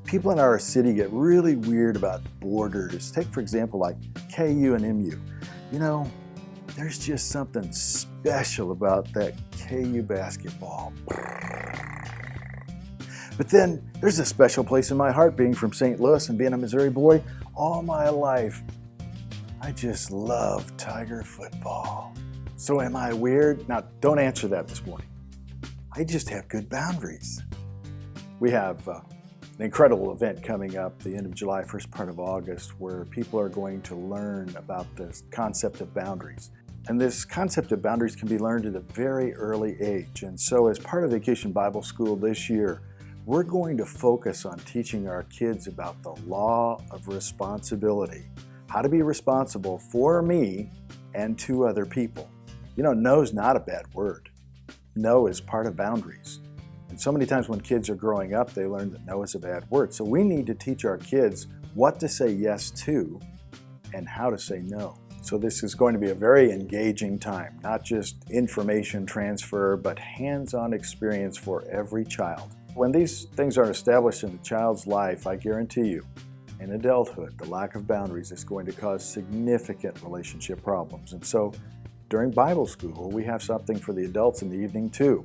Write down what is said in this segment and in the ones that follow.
People in our city get really weird about borders. Take, for example, like KU and MU. There's just something special about that KU basketball. But then there's a special place in my heart being from St. Louis and being a Missouri boy all my life. I just love Tiger football. So am I weird? Now, don't answer that this morning. I just have good boundaries. We have an incredible event coming up the end of July, first part of August, where people are going to learn about this concept of boundaries. And this concept of boundaries can be learned at a very early age. And so as part of Vacation Bible School this year, we're going to focus on teaching our kids about the law of responsibility, how to be responsible for me and to other people. No's not a bad word. No is part of boundaries. And so many times when kids are growing up, they learn that no is a bad word. So we need to teach our kids what to say yes to and how to say no. So this is going to be a very engaging time, not just information transfer, but hands-on experience for every child. When these things are established in the child's life, I guarantee you, in adulthood, the lack of boundaries is going to cause significant relationship problems. And so during Bible school, we have something for the adults in the evening too.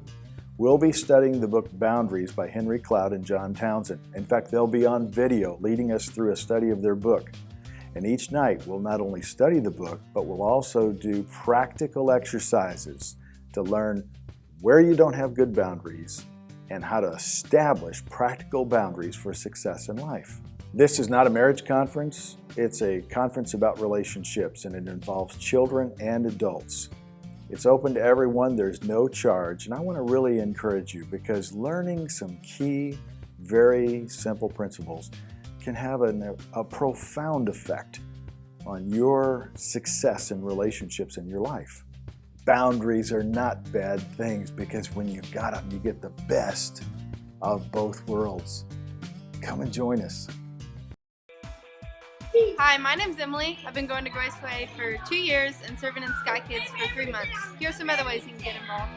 We'll be studying the book Boundaries by Henry Cloud and John Townsend. In fact, they'll be on video leading us through a study of their book. And each night, we'll not only study the book, but we'll also do practical exercises to learn where you don't have good boundaries and how to establish practical boundaries for success in life. This is not a marriage conference. It's a conference about relationships, and it involves children and adults. It's open to everyone. There's no charge. And I want to really encourage you, because learning some key, very simple principles can have a profound effect on your success in relationships in your life. Boundaries are not bad things, because when you got them, you get the best of both worlds. Come and join us. Hi, my name's Emily. I've been going to Graceway for 2 years and serving in Sky Kids for 3 months. Here are some other ways you can get involved.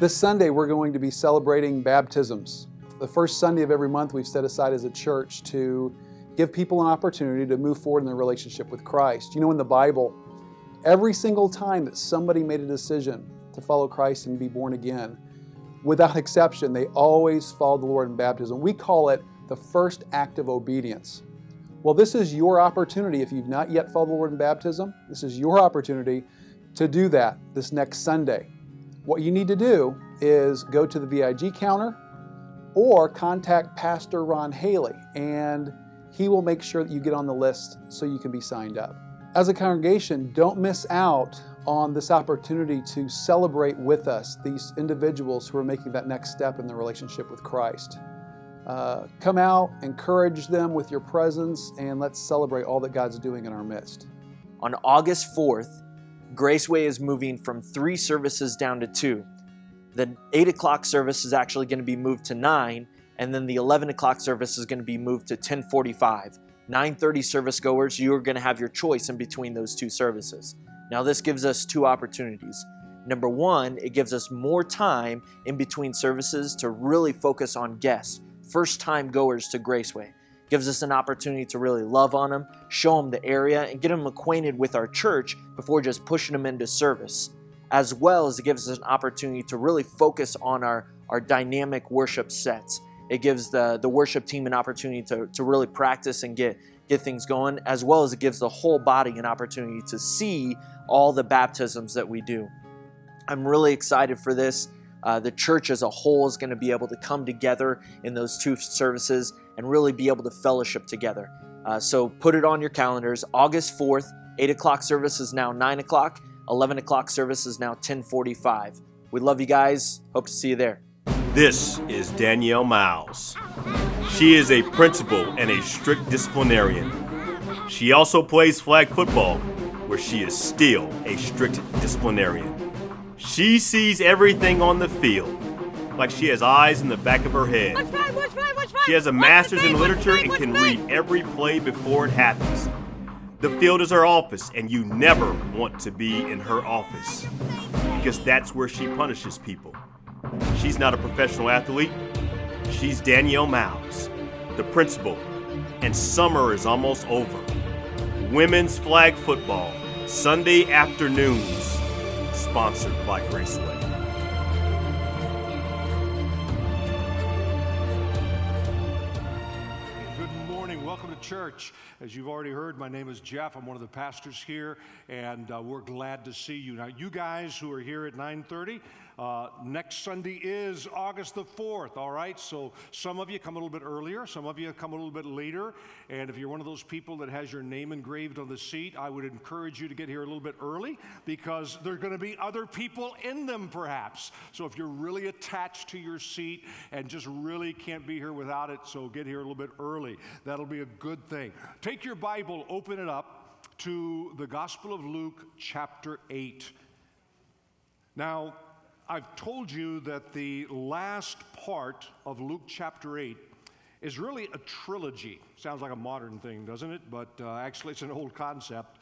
This Sunday, we're going to be celebrating baptisms. The first Sunday of every month, we've set aside as a church to give people an opportunity to move forward in their relationship with Christ. In the Bible, every single time that somebody made a decision to follow Christ and be born again, without exception, they always followed the Lord in baptism. We call it the first act of obedience. Well, this is your opportunity. If you've not yet followed the Lord in baptism, this is your opportunity to do that this next Sunday. What you need to do is go to the VIG counter or contact Pastor Ron Haley, and he will make sure that you get on the list so you can be signed up. As a congregation, don't miss out on this opportunity to celebrate with us these individuals who are making that next step in their relationship with Christ. Come out, encourage them with your presence, and let's celebrate all that God's doing in our midst. On August 4th, Graceway is moving from 3 services down to 2. The 8 o'clock service is actually going to be moved to 9, and then the 11 o'clock service is going to be moved to 10:45. 9:30 service goers, you are going to have your choice in between those 2 services. Now this gives us 2 opportunities. Number 1, it gives us more time in between services to really focus on guests, first-time goers to Graceway. Gives us an opportunity to really love on them, show them the area, and get them acquainted with our church before just pushing them into service. As well as it gives us an opportunity to really focus on our dynamic worship sets. It gives the worship team an opportunity to really practice and get things going, as well as it gives the whole body an opportunity to see all the baptisms that we do. I'm really excited for this. The church as a whole is going to be able to come together in those 2 services and really be able to fellowship together. So put it on your calendars. August 4th, 8 o'clock service is now 9 o'clock. 11 o'clock service is now 10:45. We love you guys. Hope to see you there. This is Danielle Maes. She is a principal and a strict disciplinarian. She also plays flag football, where she is still a strict disciplinarian. She sees everything on the field, like she has eyes in the back of her head. She has a master's in literature and can read every play before it happens. The field is her office, and you never want to be in her office, because that's where she punishes people. She's not a professional athlete. She's Danielle Maes, the principal, and summer is almost over. Women's flag football, Sunday afternoons, sponsored by Graceway. Good morning. Welcome to church. As you've already heard, my name is Jeff. I'm one of the pastors here, and we're glad to see you. Now, you guys who are here at 9:30, next Sunday is August the 4th, all right? So some of you come a little bit earlier, some of you come a little bit later, and if you're one of those people that has your name engraved on the seat, I would encourage you to get here a little bit early because there are going to be other people in them perhaps. So if you're really attached to your seat and just really can't be here without it, so get here a little bit early. That'll be a good thing. Take your Bible, open it up to the Gospel of Luke, chapter 8. Now, I've told you that the last part of Luke chapter 8 is really a trilogy. Sounds like a modern thing, doesn't it? But actually, it's an old concept.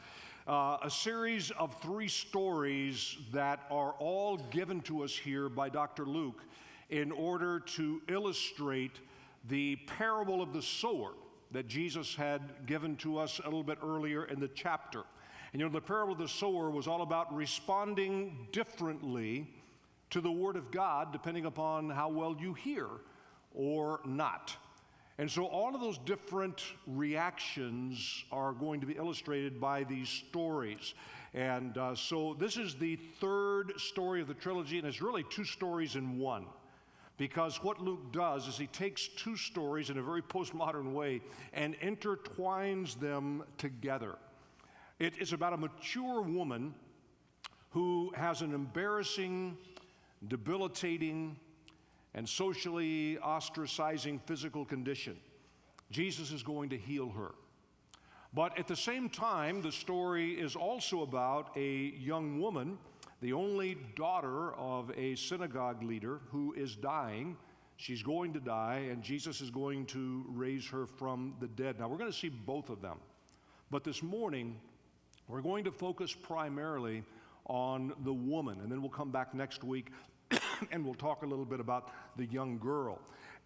A series of 3 stories that are all given to us here by Dr. Luke in order to illustrate the parable of the sower that Jesus had given to us a little bit earlier in the chapter. And you know, the parable of the sower was all about responding differently to the Word of God depending upon how well you hear or not. And so all of those different reactions are going to be illustrated by these stories. And so this is the 3rd story of the trilogy, and it's really 2 stories in one. Because what Luke does is he takes 2 stories in a very postmodern way and intertwines them together. It is about a mature woman who has an embarrassing, debilitating, and socially ostracizing physical condition. Jesus is going to heal her. But at the same time, the story is also about a young woman, the only daughter of a synagogue leader who is dying. She's going to die, and Jesus is going to raise her from the dead. Now, we're going to see both of them. But this morning, we're going to focus primarily on the woman, and then we'll come back next week and we'll talk a little bit about the young girl.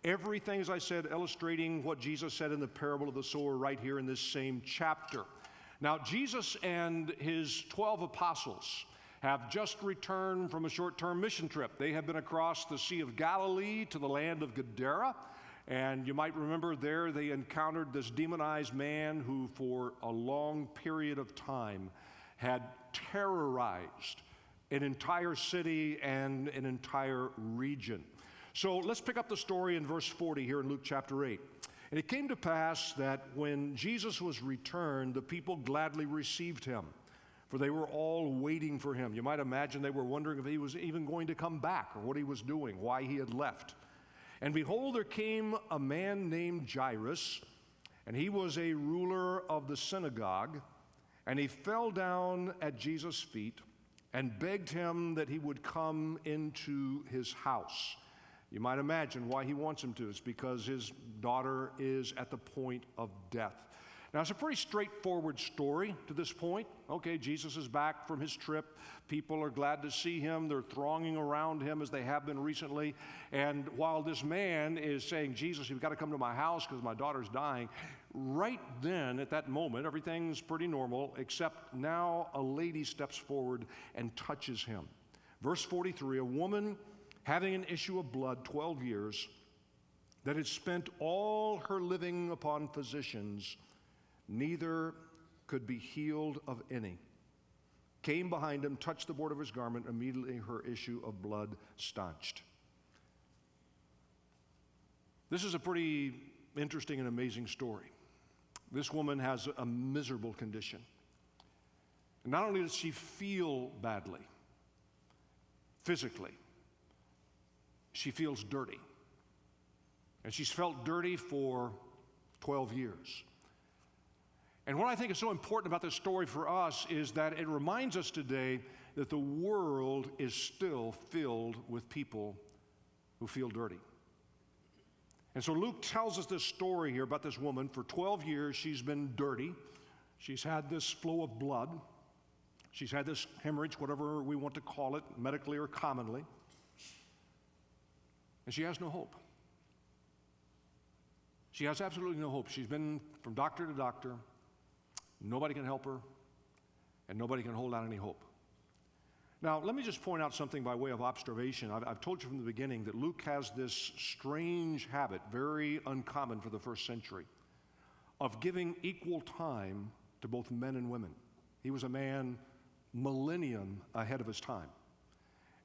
Everything, as I said, illustrating what Jesus said in the parable of the sower right here in this same chapter. Now, Jesus and his 12 apostles have just returned from a short-term mission trip. They have been across the Sea of Galilee to the land of Gadara, and you might remember there they encountered this demonized man who for a long period of time had terrorized an entire city and an entire region. So let's pick up the story in verse 40 here in Luke chapter 8. And it came to pass that when Jesus was returned, the people gladly received him, for they were all waiting for him. You might imagine they were wondering if he was even going to come back or what he was doing, why he had left. And behold, there came a man named Jairus, and he was a ruler of the synagogue, and he fell down at Jesus' feet and begged him that he would come into his house. You might imagine why he wants him to. It's because his daughter is at the point of death. Now, it's a pretty straightforward story to this point. Okay, Jesus is back from his trip. People are glad to see him. They're thronging around him as they have been recently. And while this man is saying, Jesus, you've got to come to my house because my daughter's dying, right then, at that moment, everything's pretty normal, except now a lady steps forward and touches him. Verse 43, a woman having an issue of blood 12 years, that had spent all her living upon physicians, neither could be healed of any, came behind him, touched the border of his garment, immediately her issue of blood staunched. This is a pretty interesting and amazing story. This woman has a miserable condition. And not only does she feel badly, physically, she feels dirty. And she's felt dirty for 12 years. And what I think is so important about this story for us is that it reminds us today that the world is still filled with people who feel dirty. And so Luke tells us this story here about this woman. For 12 years, she's been dirty. She's had this flow of blood. She's had this hemorrhage, whatever we want to call it, medically or commonly. And she has no hope. She has absolutely no hope. She's been from doctor to doctor. Nobody can help her, and nobody can hold out any hope. Now, let me just point out something by way of observation. I've told you from the beginning that Luke has this strange habit, very uncommon for the first century, of giving equal time to both men and women. He was a man millennium ahead of his time.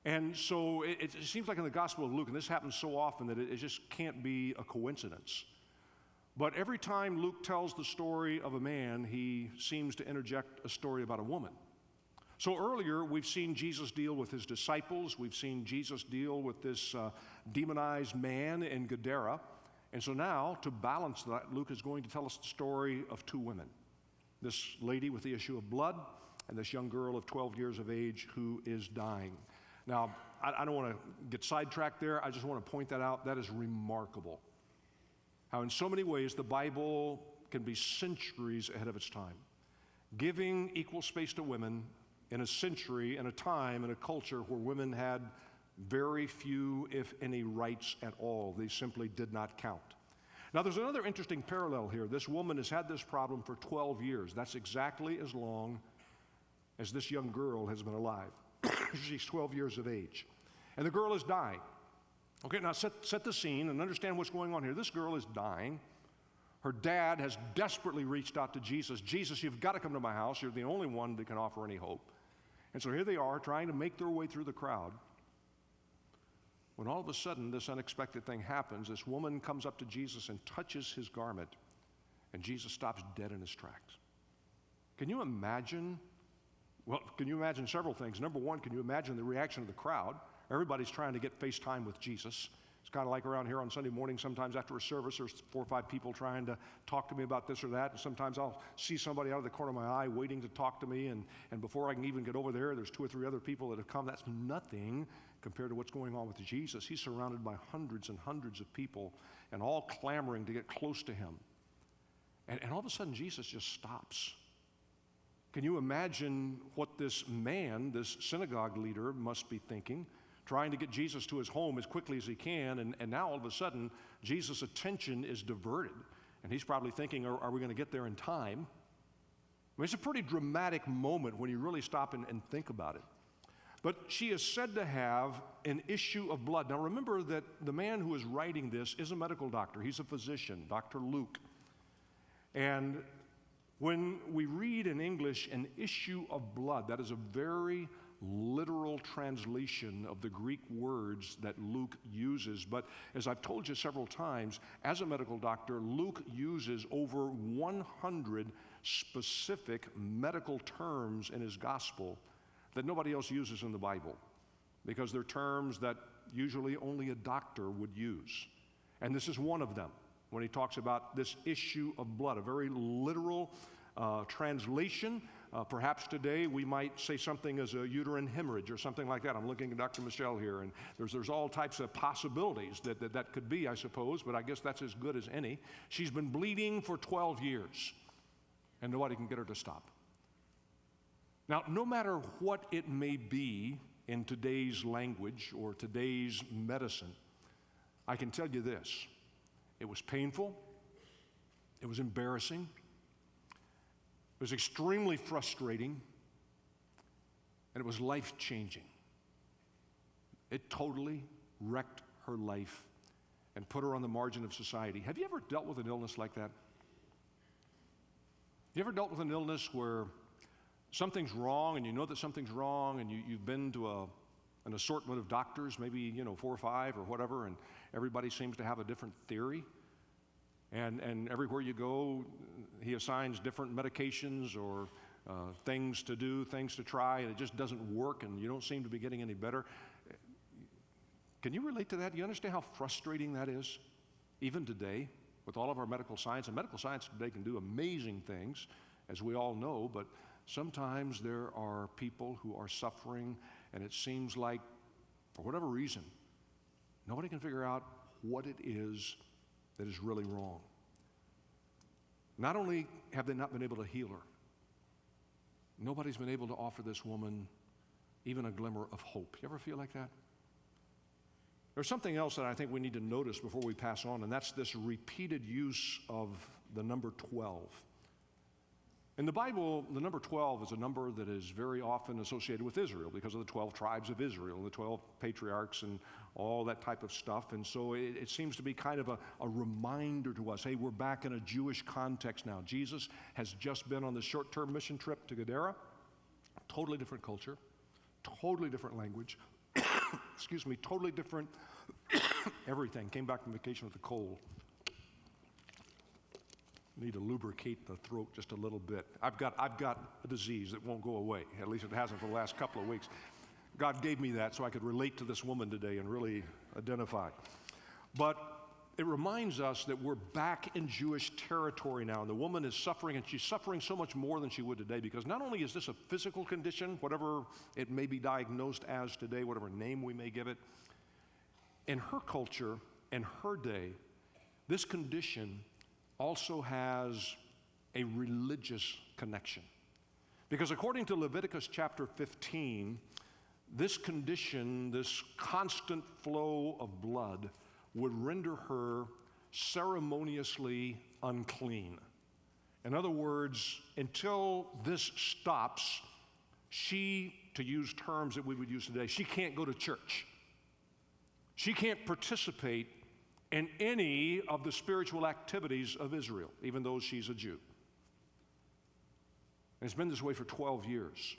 And so it seems like in the Gospel of Luke, and this happens so often that it just can't be a coincidence. But every time Luke tells the story of a man, he seems to interject a story about a woman. So earlier, we've seen Jesus deal with his disciples. We've seen Jesus deal with this demonized man in Gadara. And so now, to balance that, Luke is going to tell us the story of two women. This lady with the issue of blood and this young girl of 12 years of age who is dying. Now, I don't want to get sidetracked there. I just want to point that out. That is remarkable. How in so many ways the Bible can be centuries ahead of its time. Giving equal space to women in a century, in a time, in a culture where women had very few, if any, rights at all. They simply did not count. Now, there's another interesting parallel here. This woman has had this problem for 12 years. That's exactly as long as this young girl has been alive. She's 12 years of age. And the girl is dying. Okay, now set the scene and understand what's going on here. This girl is dying. Her dad has desperately reached out to Jesus. Jesus, you've got to come to my house. You're the only one that can offer any hope. And so here they are trying to make their way through the crowd. When all of a sudden this unexpected thing happens, this woman comes up to Jesus and touches his garment, and Jesus stops dead in his tracks. Can you imagine? Well, can you imagine several things? Number one, can you imagine the reaction of the crowd? Everybody's trying to get FaceTime with Jesus. It's kind of like around here on Sunday morning, sometimes after a service, there's 4 or 5 people trying to talk to me about this or that, and sometimes I'll see somebody out of the corner of my eye waiting to talk to me, and before I can even get over there's 2 or 3 other people that have come. That's nothing compared to what's going on with Jesus. He's surrounded by hundreds and hundreds of people, and all clamoring to get close to him. And all of a sudden, Jesus just stops. Can you imagine what this man, this synagogue leader, must be thinking? Trying to get Jesus to his home as quickly as he can, and now all of a sudden, Jesus' attention is diverted. And he's probably thinking, are we going to get there in time? I mean, it's a pretty dramatic moment when you really stop and think about it. But she is said to have an issue of blood. Now remember that the man who is writing this is a medical doctor. He's a physician, Dr. Luke. And when we read in English an issue of blood, that is a very literal translation of the Greek words that Luke uses. But as I've told you several times, as a medical doctor, Luke uses over 100 specific medical terms in his gospel that nobody else uses in the Bible, because they're terms that usually only a doctor would use. And this is one of them when he talks about this issue of blood, a very literal translation. Perhaps today we might say something as a uterine hemorrhage or something like that. I'm looking at Dr. Michelle here, and there's all types of possibilities that could be, I suppose, but I guess that's as good as any. She's been bleeding for 12 years, and nobody can get her to stop. Now, no matter what it may be in today's language or today's medicine, I can tell you this: it was painful, it was embarrassing, it was extremely frustrating, and it was life-changing. It totally wrecked her life and put her on the margin of society. Have you ever dealt with an illness like that? You ever dealt with an illness where something's wrong and you know that something's wrong, and you've been to an assortment of doctors, maybe 4 or 5 or whatever, and everybody seems to have a different theory? And everywhere you go, he assigns different medications or things to do, things to try, and it just doesn't work, and you don't seem to be getting any better. Can you relate to that? Do you understand how frustrating that is? Even today, with all of our medical science, and medical science today can do amazing things, as we all know, but sometimes there are people who are suffering, and it seems like, for whatever reason, nobody can figure out what it is that is really wrong. Not only have they not been able to heal her, nobody's been able to offer this woman even a glimmer of hope. You ever feel like that? There's something else that I think we need to notice before we pass on, and that's this repeated use of the number 12. In the Bible, the number 12 is a number that is very often associated with Israel because of the 12 tribes of Israel and the 12 patriarchs and all that type of stuff. And so it seems to be kind of a reminder to us, hey, we're back in a Jewish context now. Jesus has just been on the short-term mission trip to Gadara. Totally different culture, totally different language, excuse me, totally different everything. Came back from vacation with a cold. Need to lubricate the throat just a little bit. I've got a disease that won't go away. At least it hasn't for the last couple of weeks. God gave me that so I could relate to this woman today and really identify. But it reminds us that we're back in Jewish territory now, and the woman is suffering, and she's suffering so much more than she would today, because not only is this a physical condition, whatever it may be diagnosed as today, whatever name we may give it, in her culture, in her day, this condition also has a religious connection. Because according to Leviticus chapter 15, this condition, this constant flow of blood, would render her ceremoniously unclean. In other words, until this stops, she, to use terms that we would use today, she can't go to church. She can't participate in any of the spiritual activities of Israel, even though she's a Jew. And it's been this way for 12 years.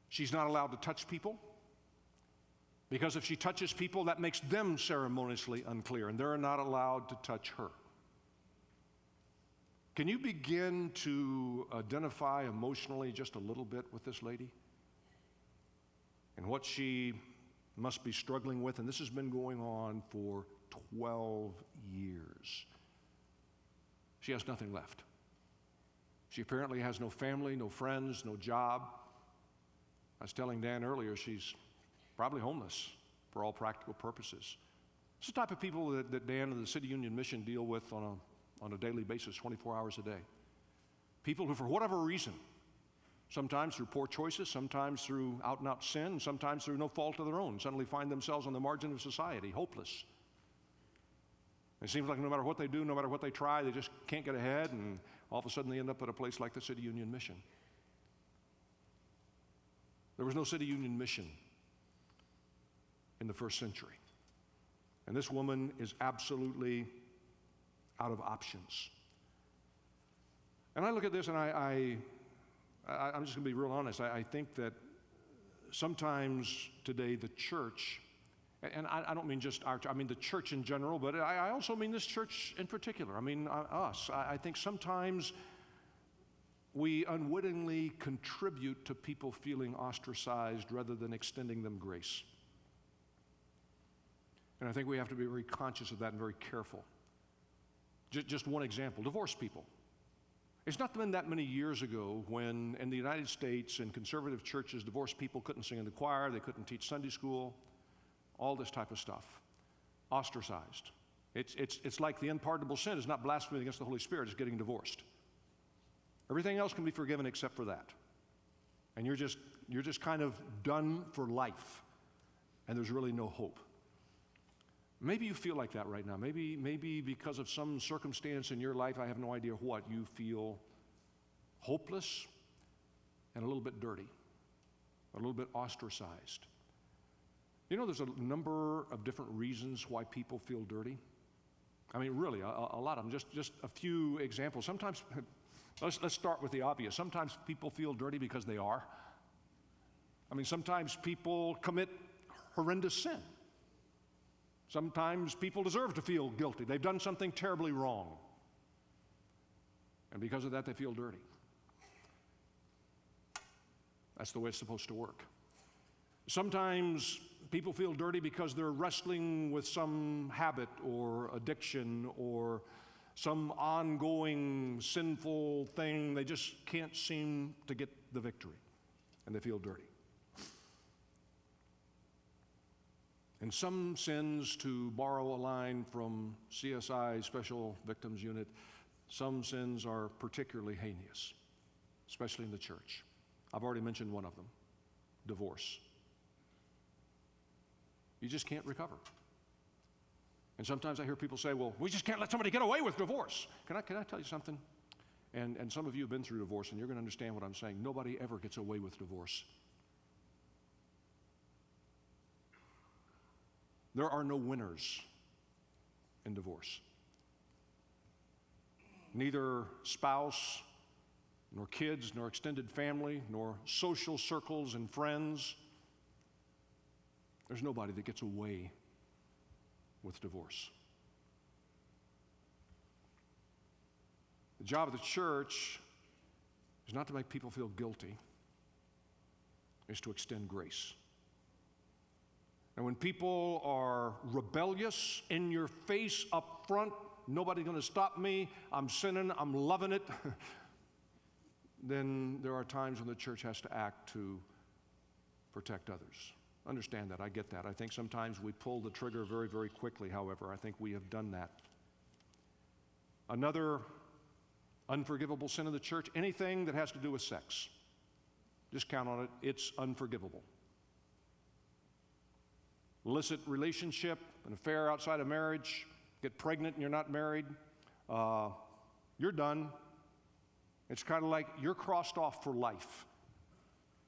She's not allowed to touch people, because if she touches people, that makes them ceremoniously unclear, and they're not allowed to touch her. Can you begin to identify emotionally just a little bit with this lady and what she must be struggling with? And this has been going on for 12 years. She has nothing left. She apparently has no family, no friends, no job. I was telling Dan earlier, she's probably homeless for all practical purposes. It's the type of people that Dan and the City Union Mission deal with on a daily basis, 24 hours a day. People who, for whatever reason, sometimes through poor choices, sometimes through out-and-out sin, sometimes through no fault of their own, suddenly find themselves on the margin of society, hopeless. It seems like no matter what they do, no matter what they try, they just can't get ahead, and all of a sudden they end up at a place like the City Union Mission. There was no City Union Mission in the first century. And this woman is absolutely out of options. And I look at this and I'm just going to be real honest. I think that sometimes today the church, and I don't mean just our church, I mean the church in general, but I also mean this church in particular. I mean us. I think sometimes we unwittingly contribute to people feeling ostracized rather than extending them grace. And I think we have to be very conscious of that and very careful. Just one example, divorced people. It's not been that many years ago when in the United States in conservative churches, divorced people couldn't sing in the choir, they couldn't teach Sunday school, all this type of stuff. Ostracized. It's like the unpardonable sin is not blasphemy against the Holy Spirit, it's getting divorced. Everything else can be forgiven except for that. And you're just kind of done for life, and there's really no hope. Maybe you feel like that right now. Maybe because of some circumstance in your life, I have no idea what, you feel hopeless and a little bit dirty, a little bit ostracized. You know, there's a number of different reasons why people feel dirty. I mean, really, a lot of them. Just a few examples. Sometimes, let's start with the obvious. Sometimes people feel dirty because they are. I mean, sometimes people commit horrendous sin. Sometimes people deserve to feel guilty. They've done something terribly wrong. And because of that, they feel dirty. That's the way it's supposed to work. Sometimes people feel dirty because they're wrestling with some habit or addiction or some ongoing sinful thing. They just can't seem to get the victory, and they feel dirty. And some sins, to borrow a line from CSI Special Victims Unit, some sins are particularly heinous, especially in the church. I've already mentioned one of them, divorce. You just can't recover. And sometimes I hear people say, well, we just can't let somebody get away with divorce. Can I tell you something? And some of you have been through divorce, and you're going to understand what I'm saying. Nobody ever gets away with divorce. There are no winners in divorce. Neither spouse, nor kids, nor extended family, nor social circles and friends. There's nobody that gets away with divorce. The job of the church is not to make people feel guilty. It's to extend grace. And when people are rebellious, in your face, up front, nobody's going to stop me, I'm sinning, I'm loving it, then there are times when the church has to act to protect others. Understand that, I get that. I think sometimes we pull the trigger very, very quickly, however. I think we have done that. Another unforgivable sin of the church, anything that has to do with sex. Just count on it, it's unforgivable. Illicit relationship, an affair outside of marriage, get pregnant and you're not married, you're done. It's kind of like you're crossed off for life.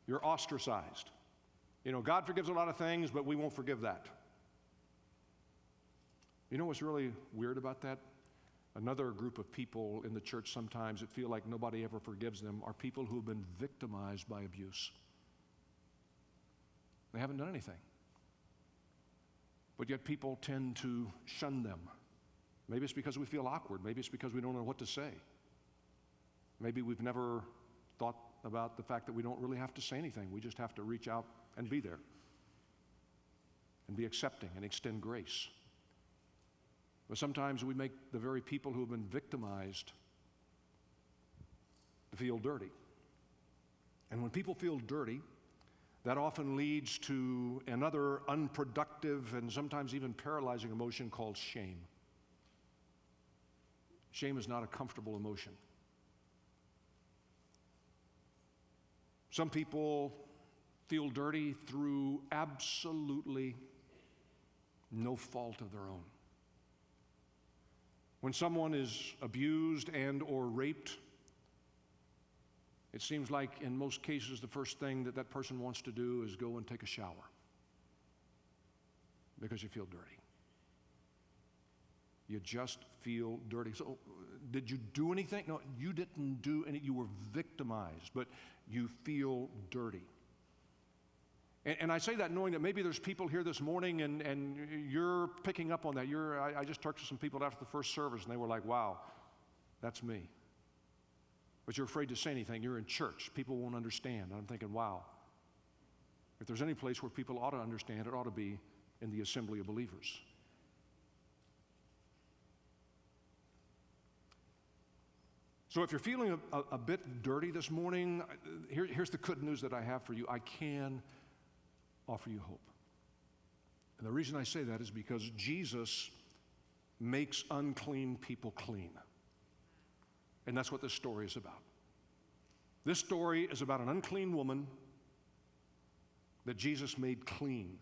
You're ostracized. You know, God forgives a lot of things, but we won't forgive that. You know what's really weird about that? Another group of people in the church sometimes that feel like nobody ever forgives them are people who have been victimized by abuse. They haven't done anything. But yet people tend to shun them. Maybe it's because we feel awkward. Maybe it's because we don't know what to say. Maybe we've never thought about the fact that we don't really have to say anything. We just have to reach out and be there and be accepting and extend grace. But sometimes we make the very people who have been victimized to feel dirty. And when people feel dirty, that often leads to another unproductive and sometimes even paralyzing emotion called shame. Shame is not a comfortable emotion. Some people feel dirty through absolutely no fault of their own. When someone is abused and or raped, it seems like in most cases the first thing that person wants to do is go and take a shower because you feel dirty. You just feel dirty. So, did you do anything? No, you didn't do any. You were victimized, but you feel dirty. And I say that knowing that maybe there's people here this morning and you're picking up on that. I just talked to some people after the first service and they were like, wow, that's me. But you're afraid to say anything. You're in church. People won't understand. And I'm thinking, wow, if there's any place where people ought to understand, it ought to be in the assembly of believers. So if you're feeling a bit dirty this morning, here's the good news that I have for you. I can offer you hope. And the reason I say that is because Jesus makes unclean people clean. And that's what this story is about. This story is about an unclean woman that Jesus made clean.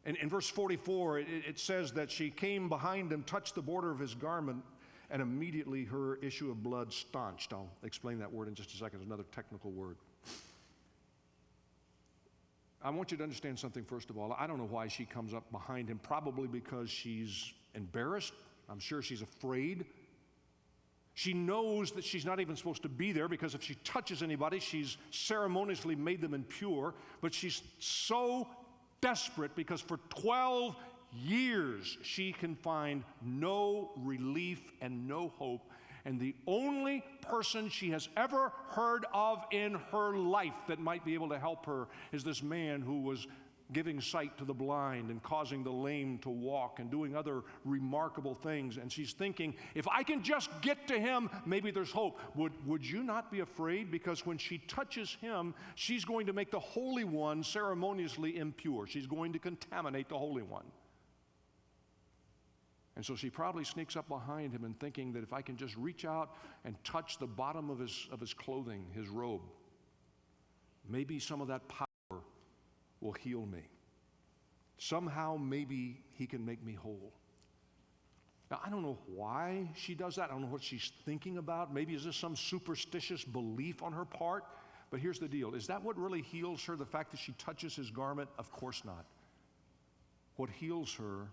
And in verse 44, it says that she came behind him, touched the border of his garment, and immediately her issue of blood staunched. I'll explain that word in just a second. It's another technical word. I want you to understand something first of all. I don't know why she comes up behind him, probably because she's embarrassed. I'm sure she's afraid. She knows that she's not even supposed to be there because if she touches anybody, she's ceremoniously made them impure. But she's so desperate because for 12 years she can find no relief and no hope. And the only person she has ever heard of in her life that might be able to help her is this man who was giving sight to the blind and causing the lame to walk and doing other remarkable things. And she's thinking, if I can just get to him, maybe there's hope. Would you not be afraid? Because when she touches him, she's going to make the Holy One ceremoniously impure. She's going to contaminate the Holy One. And so she probably sneaks up behind him and thinking that if I can just reach out and touch the bottom of his clothing, his robe, maybe some of that power will heal me. Somehow, maybe he can make me whole. Now, I don't know why she does that. I don't know what she's thinking about. Maybe is this some superstitious belief on her part? But here's the deal. Is that what really heals her, the fact that she touches his garment? Of course not. What heals her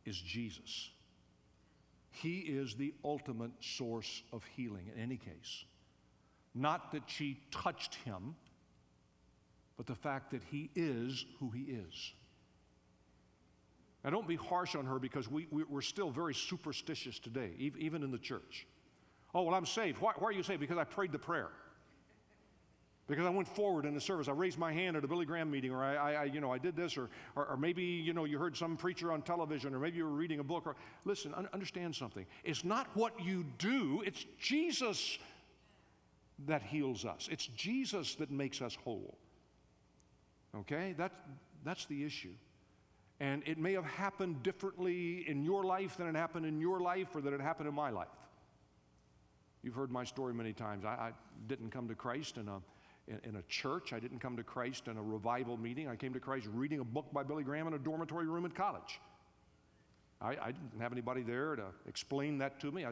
is Jesus. He is the ultimate source of healing in any case. Not that she touched him, but the fact that he is who he is. Now, don't be harsh on her, because we're still very superstitious today, even in the church. Oh, well, I'm saved. Why are you saved? Because I prayed the prayer. Because I went forward in the service. I raised my hand at a Billy Graham meeting, or I did this, or maybe, you heard some preacher on television, or maybe you were reading a book. Or listen, understand something. It's not what you do. It's Jesus that heals us. It's Jesus that makes us whole. Okay? That's the issue. And it may have happened differently in your life than it happened in your life, or that it happened in my life. You've heard my story many times. I didn't come to Christ in a church. I didn't come to Christ in a revival meeting. I came to Christ reading a book by Billy Graham in a dormitory room at college. I didn't have anybody there to explain that to me.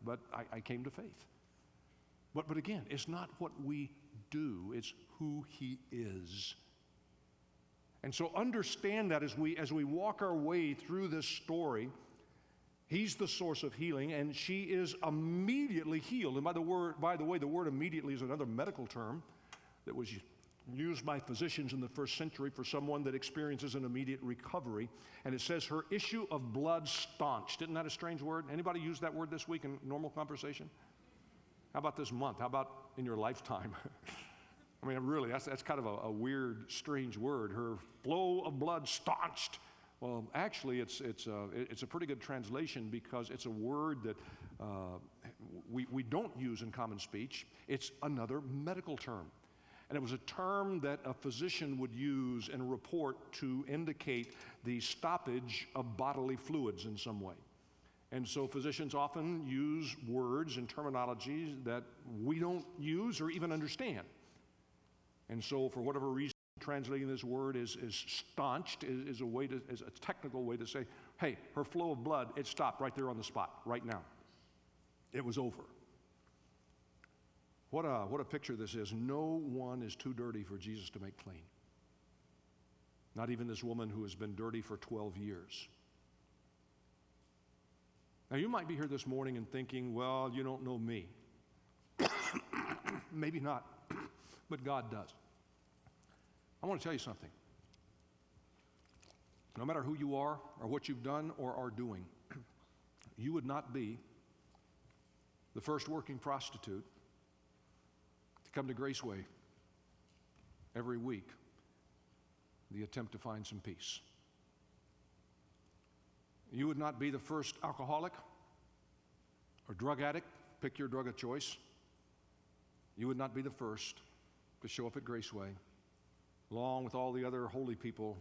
But I came to faith. But again, it's not what we do, it's who he is. And so understand that as we walk our way through this story, he's the source of healing, and she is immediately healed. And by the way, the word immediately is another medical term that was used by physicians in the first century for someone that experiences an immediate recovery. And it says her issue of blood staunched. Isn't that a strange word? Anybody use that word this week in normal conversation? How about this month? How about in your lifetime? I mean, really, that's kind of a weird, strange word. Her flow of blood staunched. Well, actually, it's a pretty good translation, because it's a word that we don't use in common speech. It's another medical term. And it was a term that a physician would use in a report to indicate the stoppage of bodily fluids in some way. And so physicians often use words and terminologies that we don't use or even understand. And so for whatever reason, translating this word is staunched, is a technical way to say, hey, her flow of blood, it stopped right there on the spot, right now. It was over. What a picture this is. No one is too dirty for Jesus to make clean. Not even this woman who has been dirty for 12 years. Now, you might be here this morning and thinking, well, you don't know me. Maybe not, but God does. I want to tell you something. No matter who you are or what you've done or are doing, you would not be the first working prostitute to come to Graceway every week, the attempt to find some peace. You would not be the first alcoholic or drug addict, pick your drug of choice. You would not be the first to show up at Graceway, along with all the other holy people,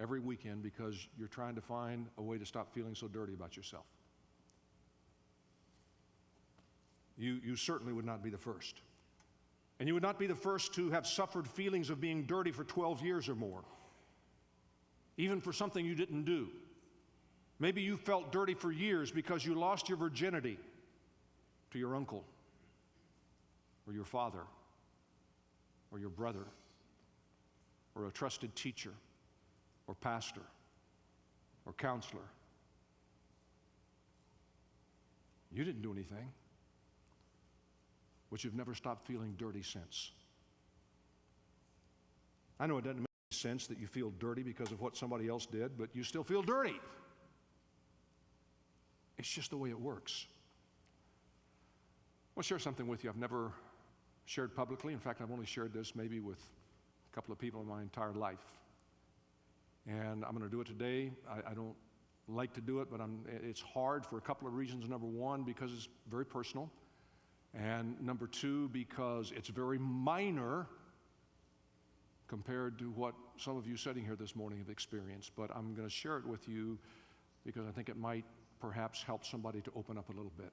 every weekend, because you're trying to find a way to stop feeling so dirty about yourself. You certainly would not be the first. And you would not be the first to have suffered feelings of being dirty for 12 years or more, even for something you didn't do. Maybe you felt dirty for years because you lost your virginity to your uncle, or your father, or your brother, or a trusted teacher, or pastor, or counselor. You didn't do anything, but you've never stopped feeling dirty since. I know it doesn't make sense that you feel dirty because of what somebody else did, but you still feel dirty. It's just the way it works. I want to share something with you I've never shared publicly. In fact, I've only shared this maybe with a couple of people in my entire life. And I'm going to do it today. I don't like to do it, but it's hard for a couple of reasons. Number one, because it's very personal. And number two, because it's very minor compared to what some of you sitting here this morning have experienced. But I'm going to share it with you because I think it might perhaps help somebody to open up a little bit.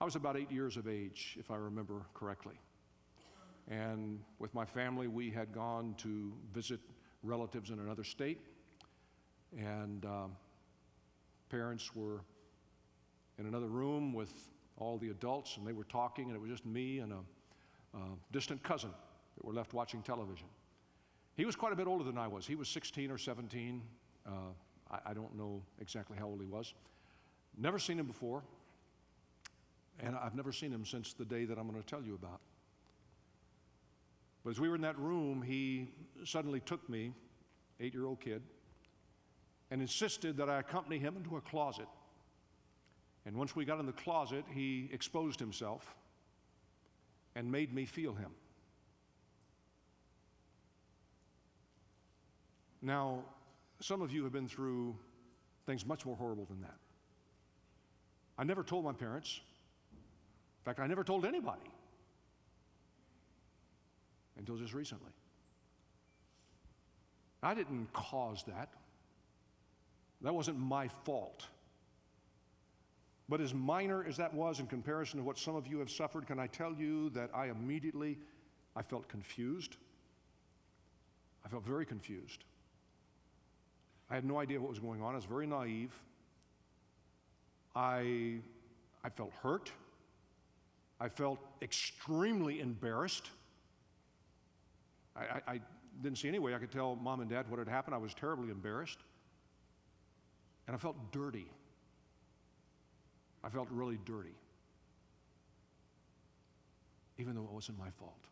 I was about 8 years of age, if I remember correctly. And with my family, we had gone to visit relatives in another state, and parents were in another room with all the adults, and they were talking, and it was just me and a distant cousin that were left watching television. He was quite a bit older than I was. He was 16 or 17. I don't know exactly how old he was. Never seen him before, and I've never seen him since the day that I'm going to tell you about. But as we were in that room, he suddenly took me, 8-year-old kid, and insisted that I accompany him into a closet. And once we got in the closet, he exposed himself and made me feel him. Now, some of you have been through things much more horrible than that. I never told my parents. In fact, I never told anybody until just recently. I didn't cause that. That wasn't my fault. But as minor as that was in comparison to what some of you have suffered, can I tell you that I felt confused. I felt very confused. I had no idea what was going on. I was very naive. I felt hurt. I felt extremely embarrassed. I didn't see any way I could tell Mom and Dad what had happened. I was terribly embarrassed. And I felt dirty. I felt really dirty, even though it wasn't my fault.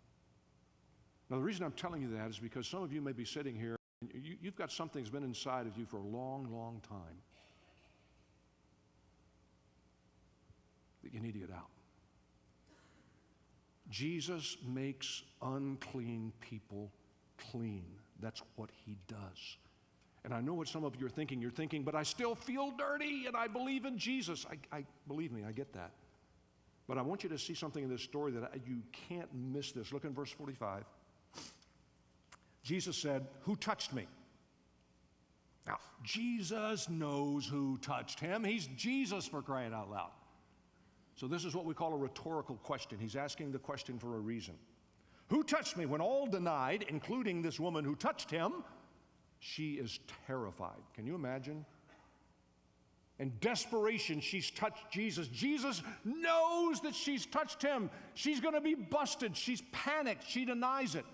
Now, the reason I'm telling you that is because some of you may be sitting here, and you've got something that's been inside of you for a long, long time that you need to get out. Jesus makes unclean people clean. That's what he does. And I know what some of you are thinking. You're thinking, but I still feel dirty and I believe in Jesus. I believe me, I get that. But I want you to see something in this story that you can't miss this. Look in verse 45. Jesus said, "Who touched me?" Now, Jesus knows who touched him. He's Jesus, for crying out loud. So this is what we call a rhetorical question. He's asking the question for a reason. Who touched me? When all denied, including this woman who touched him, she is terrified. Can you imagine? In desperation, she's touched Jesus. Jesus knows that she's touched him. She's going to be busted. She's panicked. She denies it.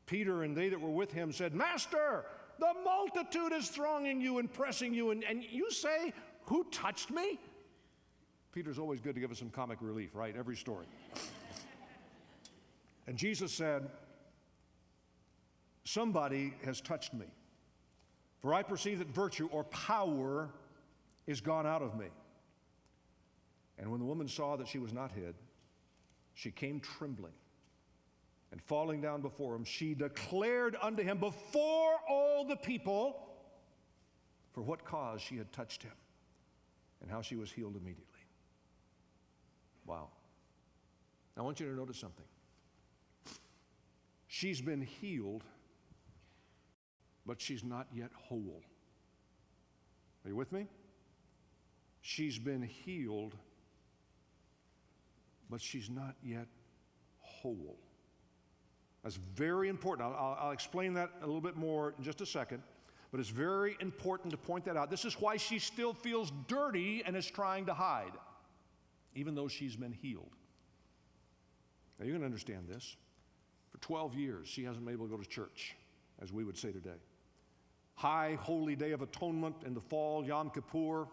Peter and they that were with him said, "Master, the multitude is thronging you and pressing you, and you say, 'Who touched me?'" Peter's always good to give us some comic relief, right? Every story. And Jesus said, "Somebody has touched me, for I perceive that virtue or power is gone out of me." And when the woman saw that she was not hid, she came trembling, and falling down before him, she declared unto him before all the people for what cause she had touched him, and how she was healed immediately. Wow. Now I want you to notice something. She's been healed, but she's not yet whole. Are you with me? She's been healed, but she's not yet whole. That's very important. I'll explain that a little bit more in just a second, but it's very important to point that out. This is why she still feels dirty and is trying to hide, even though she's been healed. Now you're going to understand this. For 12 years, she hasn't been able to go to church, as we would say today. High Holy Day of Atonement in the fall, Yom Kippur,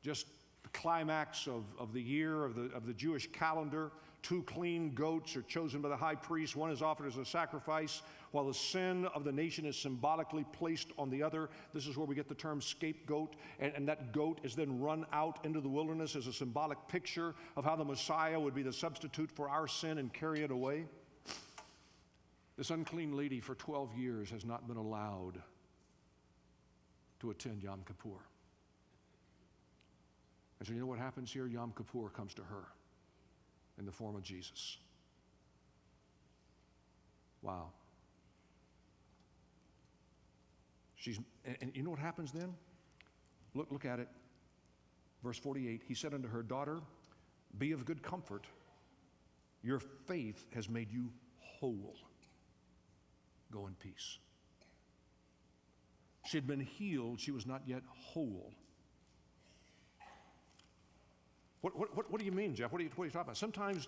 just the climax of the year of the Jewish calendar. 2 clean goats are chosen by the high priest. One is offered as a sacrifice, while the sin of the nation is symbolically placed on the other. This is where we get the term scapegoat, and that goat is then run out into the wilderness as a symbolic picture of how the Messiah would be the substitute for our sin and carry it away. This unclean lady for 12 years has not been allowed to attend Yom Kippur. And so you know what happens here? Yom Kippur comes to her in the form of Jesus. Wow. And you know what happens then? Look at it. Verse 48, he said unto her, "Daughter, be of good comfort. Your faith has made you whole." Go in peace. She had been healed. She was not yet whole. What do you mean, Jeff? What are you talking about? Sometimes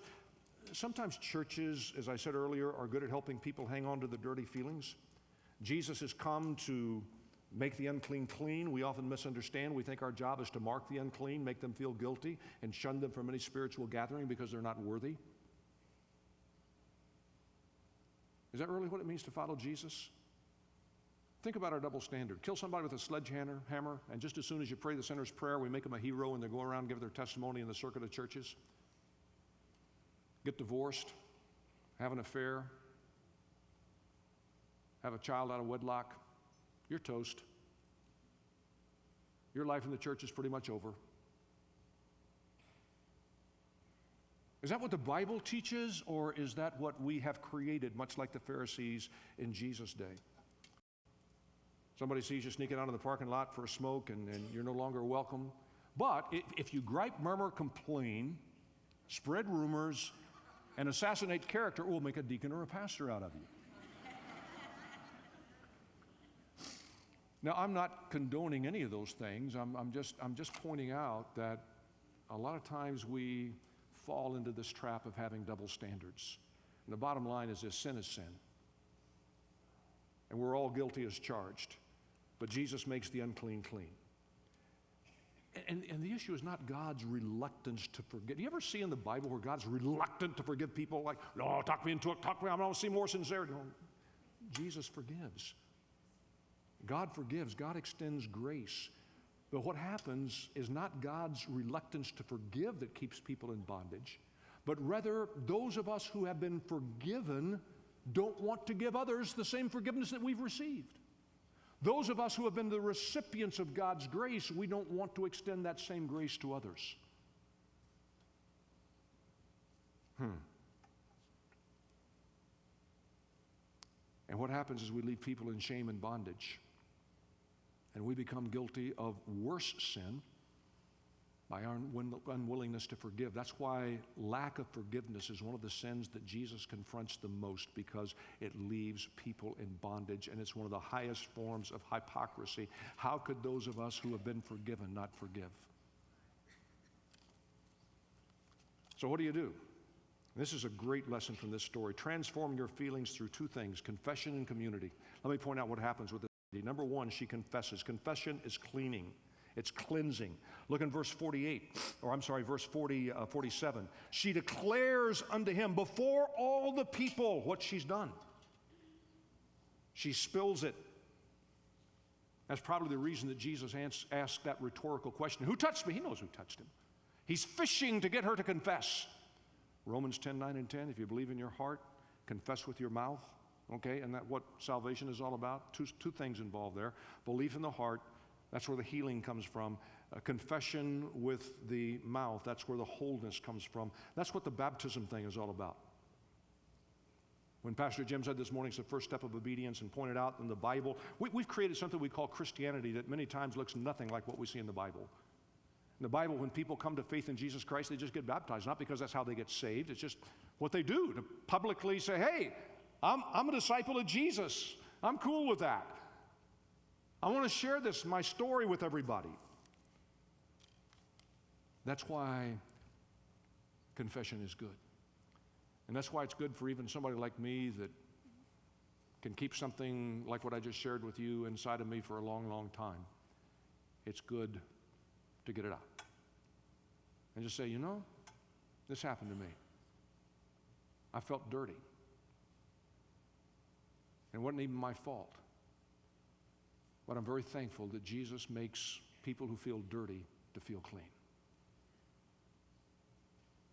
churches, as I said earlier, are good at helping people hang on to the dirty feelings. Jesus has come to make the unclean clean. We often misunderstand. We think our job is to mark the unclean, make them feel guilty, and shun them from any spiritual gathering because they're not worthy. Is that really what it means to follow Jesus? Think about our double standard. Kill somebody with a sledgehammer, and just as soon as you pray the sinner's prayer, we make them a hero and they go around and give their testimony in the circuit of churches. Get divorced, have an affair, have a child out of wedlock, you're toast. Your life in the church is pretty much over. Is that what the Bible teaches, or is that what we have created, much like the Pharisees in Jesus' day? Somebody sees you sneaking out in the parking lot for a smoke and you're no longer welcome. But if you gripe, murmur, complain, spread rumors, and assassinate character, it will make a deacon or a pastor out of you. Now, I'm not condoning any of those things. I'm just pointing out that a lot of times we fall into this trap of having double standards. And the bottom line is this: sin is sin. And we're all guilty as charged. But Jesus makes the unclean clean. And the issue is not God's reluctance to forgive. Do you ever see in the Bible where God's reluctant to forgive people? Like, no, talk me into it, talk me, I don't see more sincerity. No, Jesus forgives. God forgives. God extends grace. But what happens is not God's reluctance to forgive that keeps people in bondage, but rather those of us who have been forgiven don't want to give others the same forgiveness that we've received. Those of us who have been the recipients of God's grace, we don't want to extend that same grace to others. And what happens is we leave people in shame and bondage. And we become guilty of worse sin by our unwillingness to forgive. That's why lack of forgiveness is one of the sins that Jesus confronts the most, because it leaves people in bondage, and it's one of the highest forms of hypocrisy. How could those of us who have been forgiven not forgive? So what do? This is a great lesson from this story. Transform your feelings through two things: confession and community. Let me point out what happens with this lady. Number one, she confesses. Confession is cleaning. It's cleansing. Look in verse 47. She declares unto him before all the people what she's done. She spills it. That's probably the reason that Jesus asked that rhetorical question. Who touched me? He knows who touched him. He's fishing to get her to confess. Romans 10:9 and 10, if you believe in your heart, confess with your mouth. Okay, and that's what salvation is all about. Two things involved there. Belief in the heart, that's where the healing comes from. Confession with the mouth, that's where the wholeness comes from. That's what the baptism thing is all about. When Pastor Jim said this morning it's the first step of obedience and pointed out in the Bible, we've created something we call Christianity that many times looks nothing like what we see in the Bible. In the Bible, when people come to faith in Jesus Christ, they just get baptized, not because that's how they get saved. It's just what they do to publicly say, hey, I'm a disciple of Jesus. I'm cool with that. I want to share my story with everybody. That's why confession is good. And that's why it's good for even somebody like me that can keep something like what I just shared with you inside of me for a long, long time. It's good to get it out. And just say, this happened to me. I felt dirty. And it wasn't even my fault. But I'm very thankful that Jesus makes people who feel dirty to feel clean.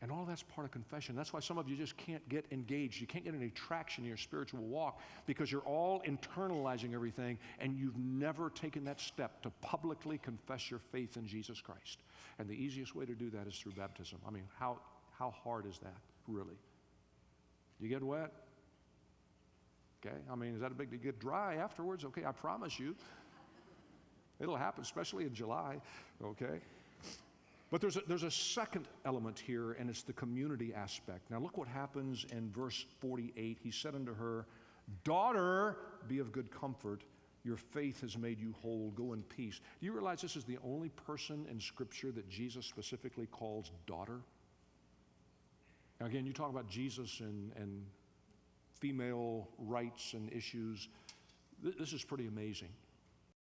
And all that's part of confession. That's why some of you just can't get engaged. You can't get any traction in your spiritual walk because you're all internalizing everything and you've never taken that step to publicly confess your faith in Jesus Christ. And the easiest way to do that is through baptism. I mean, how hard is that, really? You get wet? Okay, I mean, is that a big deal? You get dry afterwards? Okay, I promise you. It'll happen, especially in July, okay? But there's a second element here, and it's the community aspect. Now look what happens in verse 48. He said unto her, Daughter, be of good comfort. Your faith has made you whole. Go in peace. Do you realize this is the only person in Scripture that Jesus specifically calls daughter? Now again, you talk about Jesus and female rights and issues. This is pretty amazing.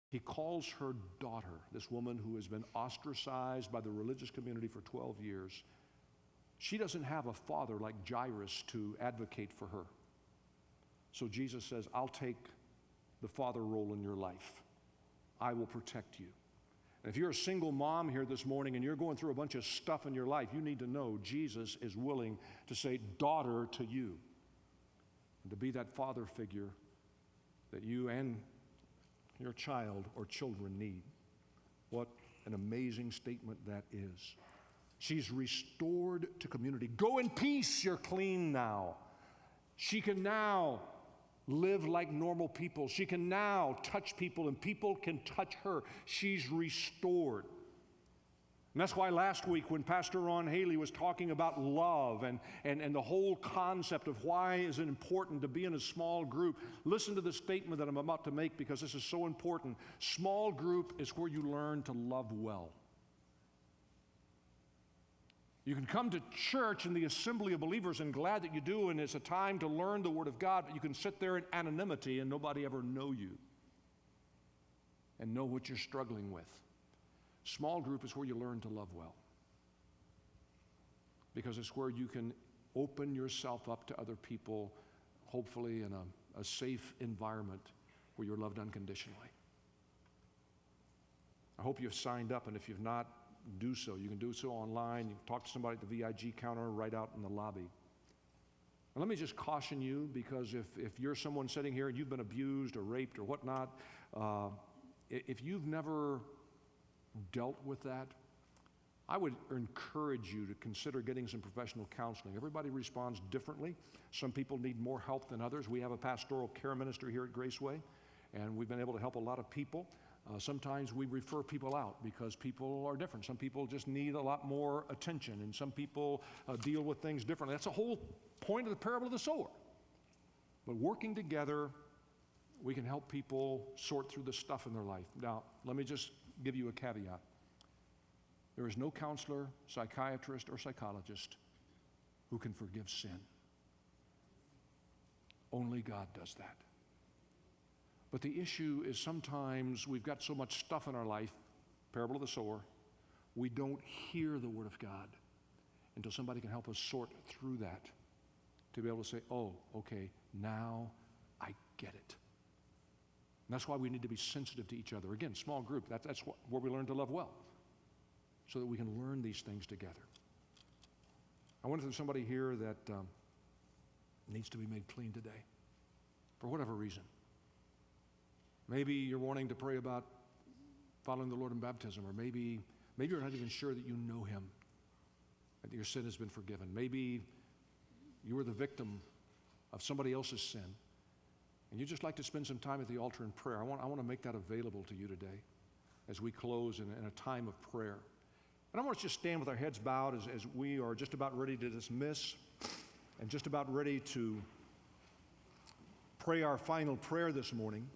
He calls her daughter, this woman who has been ostracized by the religious community for 12 years. She doesn't have a father like Jairus to advocate for her. So Jesus says, I'll take the father role in your life. I will protect you. And if you're a single mom here this morning and you're going through a bunch of stuff in your life, you need to know Jesus is willing to say daughter to you and to be that father figure that you and your child or children need. What an amazing statement that is. She's restored to community. Go in peace, you're clean now. She can now live like normal people. She can now touch people and people can touch her. She's restored. And that's why last week when Pastor Ron Haley was talking about love and the whole concept of why is it important to be in a small group, listen to the statement that I'm about to make because this is so important. Small group is where you learn to love well. You can come to church in the assembly of believers and glad that you do, and it's a time to learn the Word of God, but you can sit there in anonymity and nobody ever know you and know what you're struggling with. Small group is where you learn to love well because it's where you can open yourself up to other people, hopefully in a safe environment where you're loved unconditionally. I hope you've signed up, and if you've not, do so. You can do so online. You can talk to somebody at the VIG counter right out in the lobby. And let me just caution you, because if you're someone sitting here and you've been abused or raped or whatnot, if you've never dealt with that, I would encourage you to consider getting some professional counseling. Everybody responds differently. Some people need more help than others. We have a pastoral care minister here at Graceway, and we've been able to help a lot of people. Sometimes we refer people out because people are different. Some people just need a lot more attention, and some people deal with things differently. That's the whole point of the parable of the sower. But working together, we can help people sort through the stuff in their life. Now, let me just give you a caveat. There is no counselor, psychiatrist, or psychologist who can forgive sin. Only God does that. But the issue is sometimes we've got so much stuff in our life, parable of the sower, we don't hear the Word of God until somebody can help us sort through that to be able to say, oh, okay, now I get it. And that's why we need to be sensitive to each other. Again, small group, that's where we learn to love well, so that we can learn these things together. I wonder if there's somebody here that needs to be made clean today, for whatever reason. Maybe you're wanting to pray about following the Lord in baptism, or maybe you're not even sure that you know Him, that your sin has been forgiven. Maybe you were the victim of somebody else's sin, and you'd just like to spend some time at the altar in prayer. I want to make that available to you today as we close in a time of prayer. And I want us to just stand with our heads bowed as we are just about ready to dismiss and just about ready to pray our final prayer this morning.